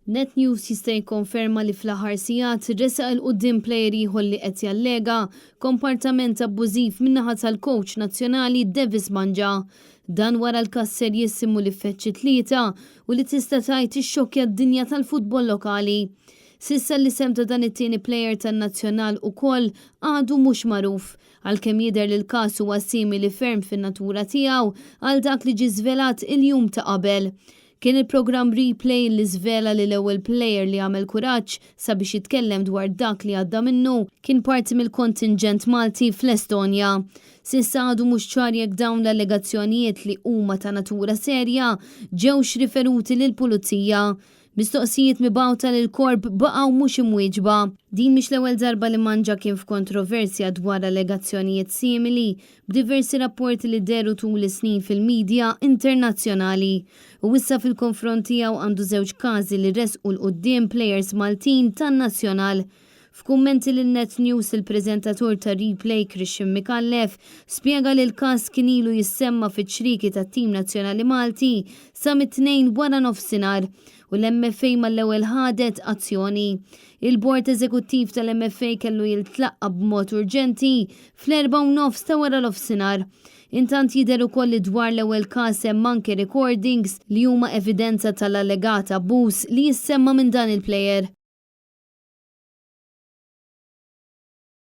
Net News jista' jikkonferma li fl-aħħar sigħat resaq il-quddiem plejer ieħor li qed jallega komportament abbużiv min-naħa tal-kowċ nazzjonali Davis Banja. Dan wara l-każ serjissimu li feċċi tlieta u li tista' tgħid ixxokkja d-dinja tal-futbol lokali. Sissa li sem ta' dan it-tieni plejer tan-nazzjonal ukoll għadu mhux magħruf għalkemm jidher li l-każ huwa simili ferm fin-natura tiegħu għal dak li ġie żvelat il-jum ta' qabel. Kien il-programm Replay li żvela li l-ewwel plejer li għamel kuraġġ sabiex jitkellem dwar dak li għadda minnu kien parti mill-kontingent Malti fl-Estonja. Sissa għadu mhux ċar jekk dawn l-allegazzjonijiet li huma ta' natura serja ġewx riferuti lill-pulizija. Mistoqsijiet mibgħuta lil korp baqgħu mhux imwieġba. Din mhix l-ewwel darba li Banja kien f'kontroversja dwar allegazzjonijiet simili b'diversi rapporti li deru tul is-snin fil-midja internazzjonali. U issa fil-konfront tiegħu għandu żewġ każi li resqu l-quddiem plejers Maltin tan-nazzjonal. F'kummenti lil Net News il-preżentatur ta' Replay Christian Mikallef spjega li l-każ kien ilu jissemma fiċ-ċriki tat-tim nazzjonali Malti sa mit-tnejn wara nofsinhar u l-MFA mal-ewwel ħadet azzjoni. Il-Bord Eżekuttiv tal-MFA kellu jiltlaqqa b'mod urġenti fl-4:09 ta' wara l-ofsinhar. Intant jidher ukoll li dwar l-ewwel każ hemm anke recordings li huma evidenza tal-allegata abbuż li jissemma minn dan il-plejer.